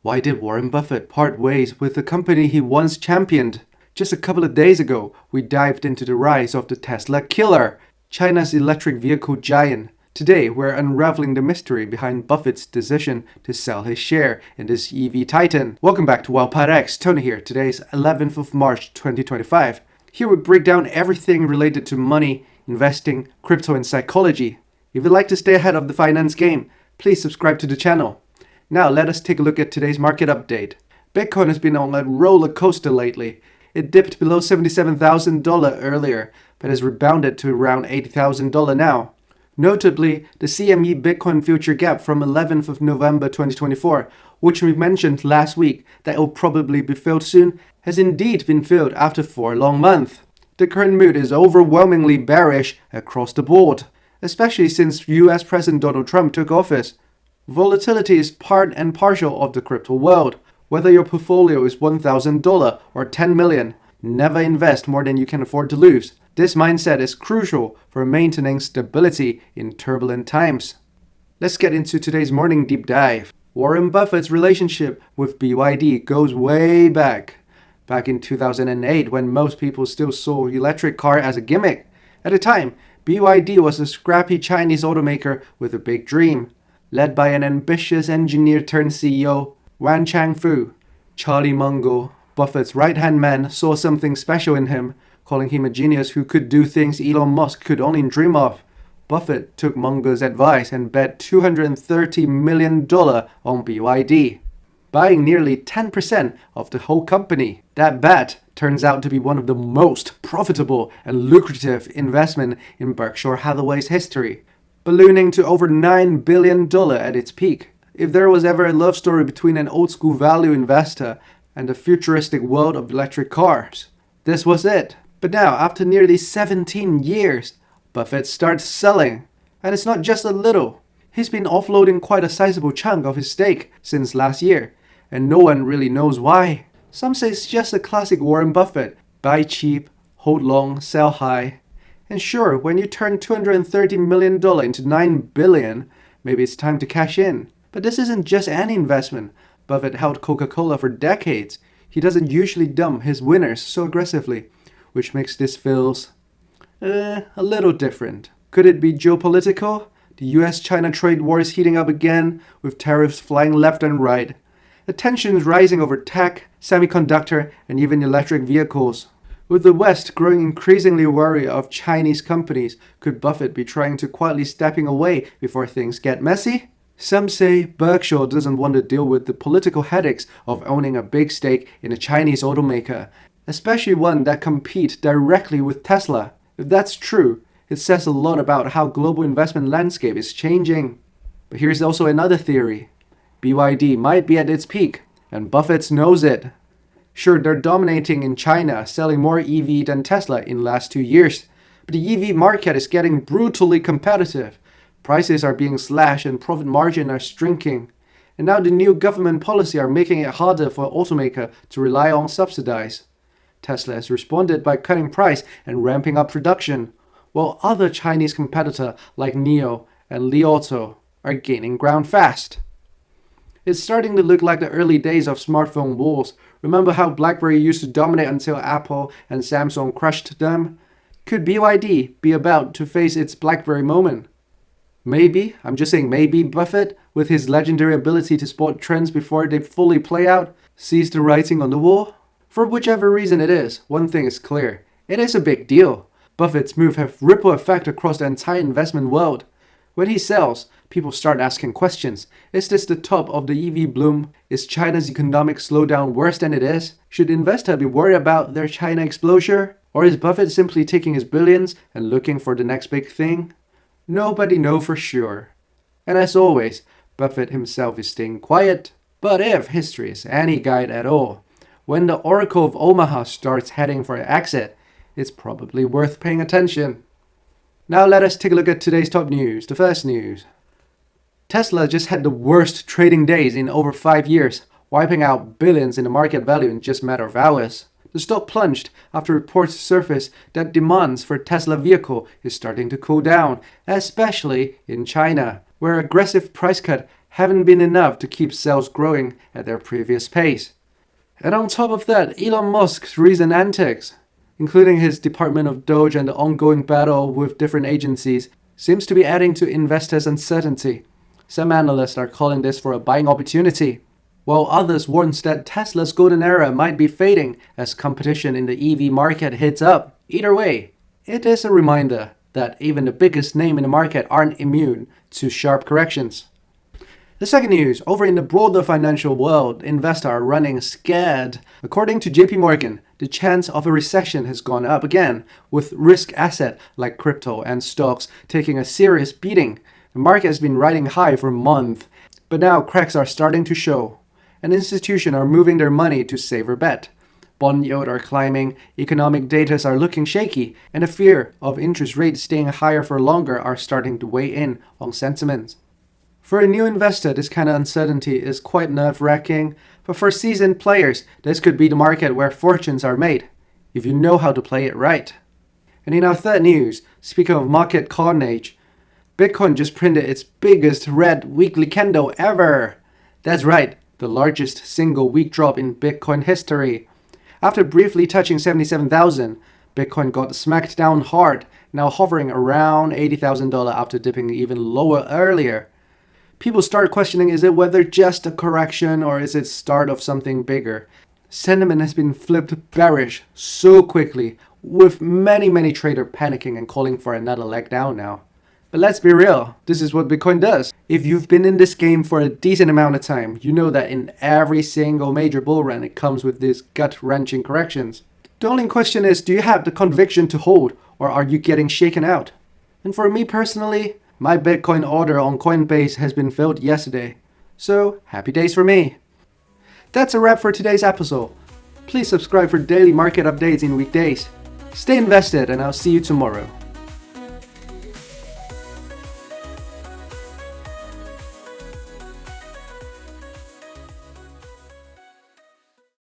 Why did Warren Buffett part ways with the company he once championed? Just a couple of days ago, we dived into the rise of the Tesla killer, China's electric vehicle giant. Today, we're unraveling the mystery behind Buffett's decision to sell his share in this EV titan. Welcome back to Wildpod X. Tony here. Today is 11th of March 2025. Here we break down everything related to money, investing, crypto, and psychology. If you'd like to stay ahead of the finance game, please subscribe to the channel. Now let us take a look at today's market update. Bitcoin has been on a roller coaster lately. It dipped below $77,000 earlier, but has rebounded to around $80,000 now. Notably, the CME Bitcoin future gap from 11th of November 2024, which we mentioned last week that it will probably be filled soon, has indeed been filled after 4 long months. The current mood is overwhelmingly bearish across the board, especially since US President Donald Trump took office. Volatility is part and parcel of the crypto world. Whether your portfolio is $1,000 or $10 million, never invest more than you can afford to lose. This mindset is crucial for maintaining stability in turbulent times. Let's get into today's morning deep dive. Warren Buffett's relationship with BYD goes way back. Back in 2008, when most people still saw electric car as a gimmick. At the time, BYD was a scrappy Chinese automaker with a big dream. Led by an ambitious engineer turned CEO, Wan Changfu. Charlie Munger, Buffett's right-hand man, saw something special in him, calling him a genius who could do things Elon Musk could only dream of. Buffett took Munger's advice and bet $230 million on BYD, buying nearly 10% of the whole company. That bet turns out to be one of the most profitable and lucrative investments in Berkshire Hathaway's history, ballooning to over $9 billion at its peak. If there was ever a love story between an old-school value investor and the futuristic world of electric cars, this was it. But now, after nearly 17 years, Buffett starts selling. And it's not just a little. He's been offloading quite a sizable chunk of his stake since last year, and no one really knows why. Some say it's just a classic Warren Buffett. Buy cheap, hold long, sell high. And sure, when you turn $230 million into $9 billion, maybe it's time to cash in. But this isn't just any investment. Buffett held Coca-Cola for decades. He doesn't usually dump his winners so aggressively, which makes this feels a little different. Could it be geopolitical? The US-China trade war is heating up again, with tariffs flying left and right. The tensions rising over tech, semiconductor, and even electric vehicles. With the West growing increasingly wary of Chinese companies, could Buffett be trying to quietly stepping away before things get messy? Some say Berkshire doesn't want to deal with the political headaches of owning a big stake in a Chinese automaker, especially one that competes directly with Tesla. If that's true, it says a lot about how global investment landscape is changing. But here's also another theory. BYD might be at its peak, and Buffett knows it. Sure, they're dominating in China, selling more EV than Tesla in the last 2 years. But the EV market is getting brutally competitive. Prices are being slashed and profit margins are shrinking. And now the new government policy are making it harder for automaker to rely on subsidies. Tesla has responded by cutting price and ramping up production, while other Chinese competitors like NIO and Li Auto are gaining ground fast. It's starting to look like the early days of smartphone wars. Remember how BlackBerry used to dominate until Apple and Samsung crushed them? Could BYD be about to face its BlackBerry moment? Maybe, I'm just saying maybe, Buffett, with his legendary ability to spot trends before they fully play out, sees the writing on the wall? For whichever reason it is, one thing is clear. It is a big deal. Buffett's move have ripple effect across the entire investment world. When he sells, people start asking questions. Is this the top of the EV bloom? Is China's economic slowdown worse than it is? Should investors be worried about their China exposure? Or is Buffett simply taking his billions and looking for the next big thing? Nobody knows for sure. And as always, Buffett himself is staying quiet. But if history is any guide at all, when the Oracle of Omaha starts heading for an exit, it's probably worth paying attention. Now let us take a look at today's top news. The first news. Tesla just had the worst trading days in over 5 years, wiping out billions in the market value in just a matter of hours. The stock plunged after reports surfaced that demand for Tesla vehicle is starting to cool down, especially in China, where aggressive price cut haven't been enough to keep sales growing at their previous pace. And on top of that, Elon Musk's recent antics, including his Department of Doge and the ongoing battle with different agencies, seems to be adding to investors' uncertainty. Some analysts are calling this for a buying opportunity, while others warn that Tesla's golden era might be fading as competition in the EV market heats up. Either way, it is a reminder that even the biggest name in the market aren't immune to sharp corrections. The second news, over in the broader financial world, investors are running scared. According to JP Morgan, the chance of a recession has gone up again, with risk assets like crypto and stocks taking a serious beating. The market has been riding high for months, but now cracks are starting to show, and institutions are moving their money to safer bet. Bond yields are climbing, economic data are looking shaky, and the fear of interest rates staying higher for longer are starting to weigh in on sentiment. For a new investor, this kind of uncertainty is quite nerve-wracking, but for seasoned players, this could be the market where fortunes are made, if you know how to play it right. And in our third news, speaking of market carnage, Bitcoin just printed its biggest red weekly candle ever. That's right, the largest single week drop in Bitcoin history. After briefly touching 77,000, Bitcoin got smacked down hard, now hovering around $80,000 after dipping even lower earlier. People start questioning, is it whether just a correction or is it start of something bigger? Sentiment has been flipped bearish so quickly, with many traders panicking and calling for another leg down now. But let's be real, this is what Bitcoin does. If you've been in this game for a decent amount of time, you know that in every single major bull run it comes with these gut-wrenching corrections. The only question is, do you have the conviction to hold, or are you getting shaken out? And for me personally, my Bitcoin order on Coinbase has been filled yesterday. So, happy days for me. That's a wrap for today's episode. Please subscribe for daily market updates in weekdays. Stay invested and I'll see you tomorrow.